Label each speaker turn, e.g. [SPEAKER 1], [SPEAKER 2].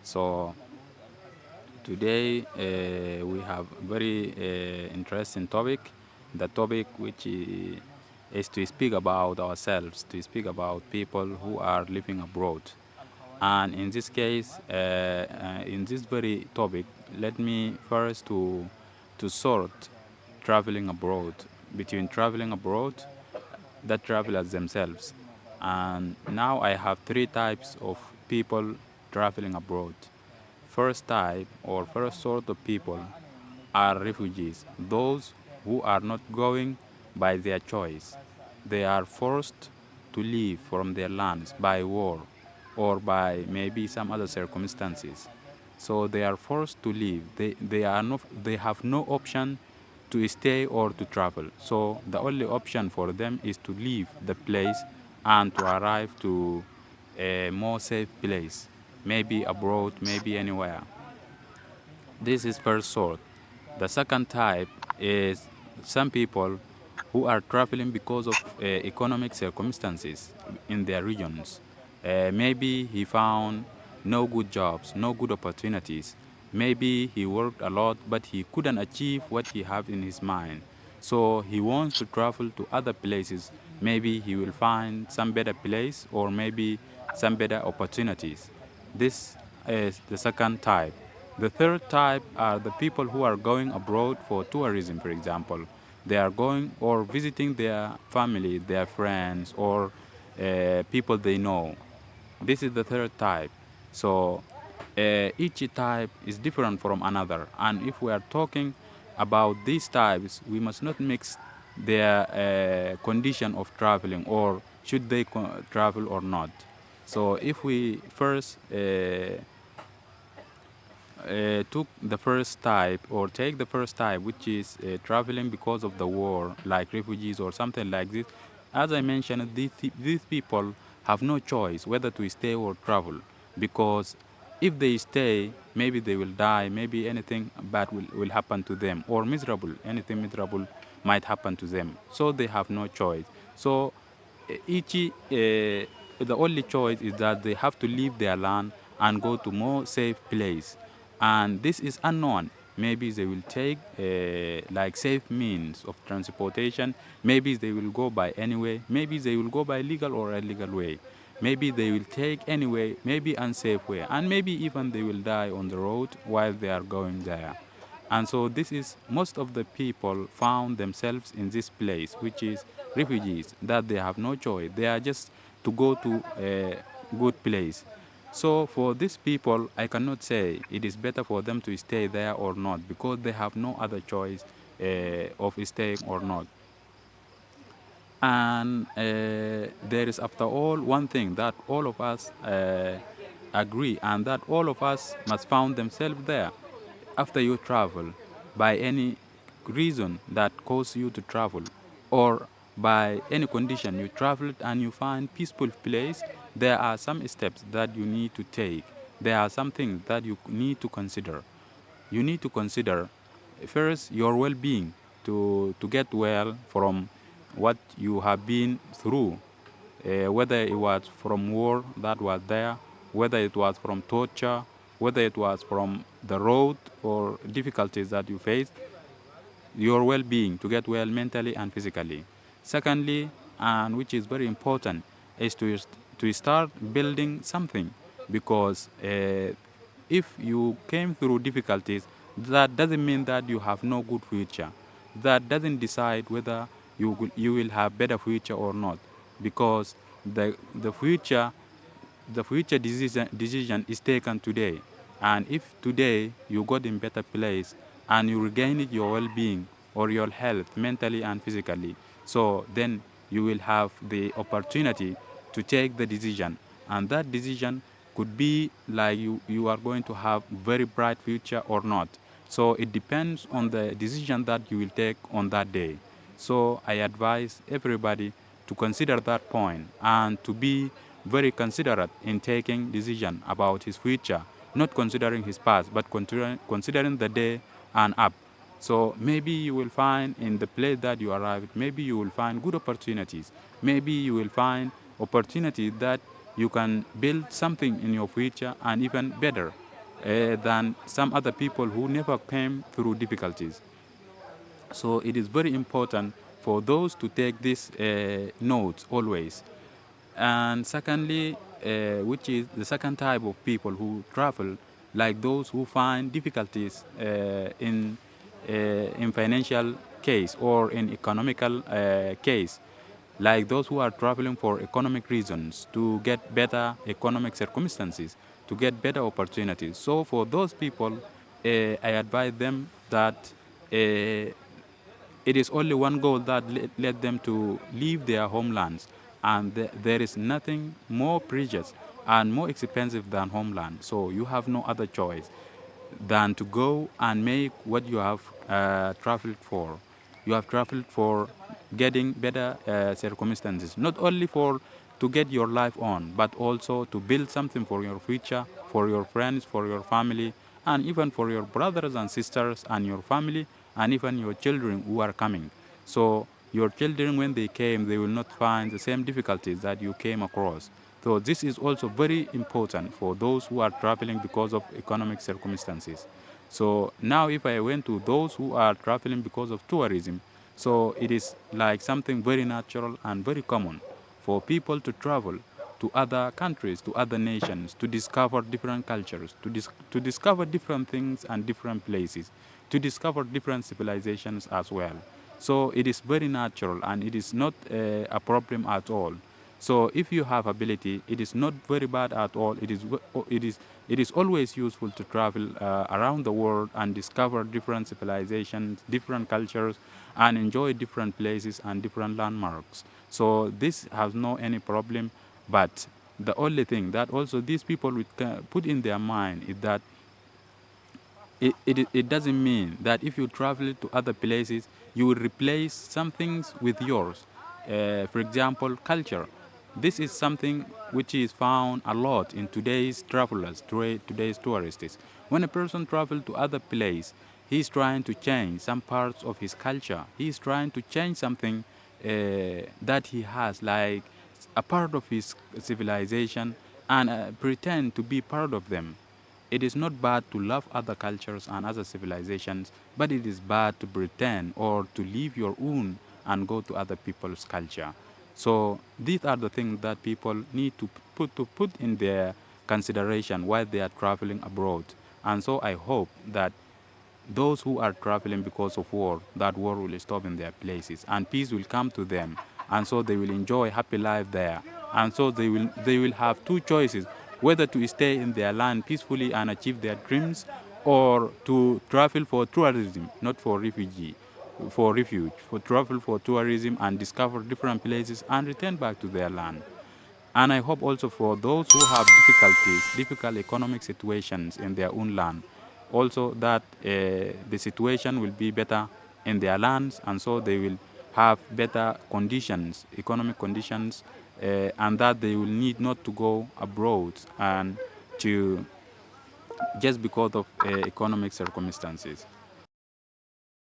[SPEAKER 1] So today we have very interesting topic. The topic which is to speak about ourselves, to speak about people who are living abroad. And in this case, in this very topic, let me first to sort traveling abroad between traveling abroad, the travelers themselves. And now I have three types of people traveling abroad. First type or first sort of people are refugees, those who are not going by their choice. They are forced to leave from their lands by war or by maybe some other circumstances. So they are forced to leave. They have no option to stay or to travel. So the only option for them is to leave the place and to arrive to a more safe place, maybe abroad, maybe anywhere. This is first sort. The second type is some people who are traveling because of economic circumstances in their regions. Maybe he found no good jobs, no good opportunities. Maybe he worked a lot, but he couldn't achieve what he had in his mind. So he wants to travel to other places. Maybe he will find some better place or maybe some better opportunities. This is the second type. The third type are the people who are going abroad for tourism, for example. They are going or visiting their family, their friends, or people they know. This is the third type. So each type is different from another. And if we are talking about these types, we must not mix their condition of traveling or should they travel or not. So if we first took the first type or take the first type, which is traveling because of the war, like refugees or something like this, as I mentioned, these people have no choice whether to stay or travel because if they stay, maybe they will die, maybe anything bad will happen to them, or anything miserable might happen to them. So they have no choice. So the only choice is that they have to leave their land and go to more safe place, and this is unknown. Maybe they will take like safe means of transportation. Maybe they will go by any way. Maybe they will go by legal or illegal way. Maybe they will take any way, maybe unsafe way, and maybe even they will die on the road while they are going there. And so this is most of the people found themselves in this place, which is refugees, that they have no choice. They are just to go to a good place. So for these people, I cannot say it is better for them to stay there or not because they have no other choice of staying or not. And there is, after all, one thing that all of us agree, and that all of us must found themselves there. After you travel, by any reason that caused you to travel, or by any condition you traveled and you find peaceful place, there are some steps that you need to take. There are some things that you need to consider. You need to consider first your well-being to get well from what you have been through, whether it was from war that was there, whether it was from torture, whether it was from the road or difficulties that you faced, your well-being to get well mentally and physically. Secondly, and which is very important, is to start building something because if you came through difficulties, that doesn't mean that you have no good future. That doesn't decide whether you will have better future or not, because the future decision is taken today. And if today you got in better place and you regained your well-being or your health mentally and physically, so then you will have the opportunity to take the decision, and that decision could be like you are going to have very bright future or not. So it depends on the decision that you will take on that day. So I advise everybody to consider that point and to be very considerate in taking decision about his future, not considering his past, but considering the day and up. So maybe you will find in the place that you arrive, maybe you will find good opportunities. Maybe you will find opportunities that you can build something in your future and even better. than some other people who never came through difficulties. So it is very important for those to take this note always. And secondly, which is the second type of people who travel, like those who find difficulties in financial case or in economical case, like those who are traveling for economic reasons to get better economic circumstances, to get better opportunities. So for those people, I advise them that it is only one goal that led them to leave their homelands, and there is nothing more precious and more expensive than homeland. So you have no other choice than to go and make what you have traveled for. You have traveled for getting better circumstances, not only for to get your life on, but also to build something for your future, for your friends, for your family, and even for your brothers and sisters and your family, and even your children who are coming. So your children, when they came, they will not find the same difficulties that you came across. So this is also very important for those who are traveling because of economic circumstances. So now if I went to those who are traveling because of tourism, so it is like something very natural and very common for people to travel to other countries, to other nations, to discover different cultures, to discover different things and different places, to discover different civilizations as well. So it is very natural and it is not a problem at all. So if you have ability, it is not very bad at all. It is always useful to travel around the world and discover different civilizations, different cultures, and enjoy different places and different landmarks. So this has no any problem. But the only thing that also these people would put in their mind is that it doesn't mean that if you travel to other places, you will replace some things with yours. For example, culture. This is something which is found a lot in today's travelers, today's tourists. When a person travels to other place, he's trying to change some parts of his culture. He's trying to change something that he has, like a part of his civilization, and pretend to be part of them. It is not bad to love other cultures and other civilizations, but it is bad to pretend or to leave your own and go to other people's culture. So these are the things that people need to put in their consideration while they are traveling abroad. And so I hope that those who are traveling because of war, that war will stop in their places and peace will come to them. And so they will enjoy happy life there. And so they will have two choices, whether to stay in their land peacefully and achieve their dreams, or to travel for tourism, not for refugee, for refuge, for travel for tourism and discover different places and return back to their land. And I hope also for those who have difficulties, difficult economic situations in their own land, also that the situation will be better in their lands, and so they will have better conditions, economic conditions, and that they will need not to go abroad and to just because of economic circumstances.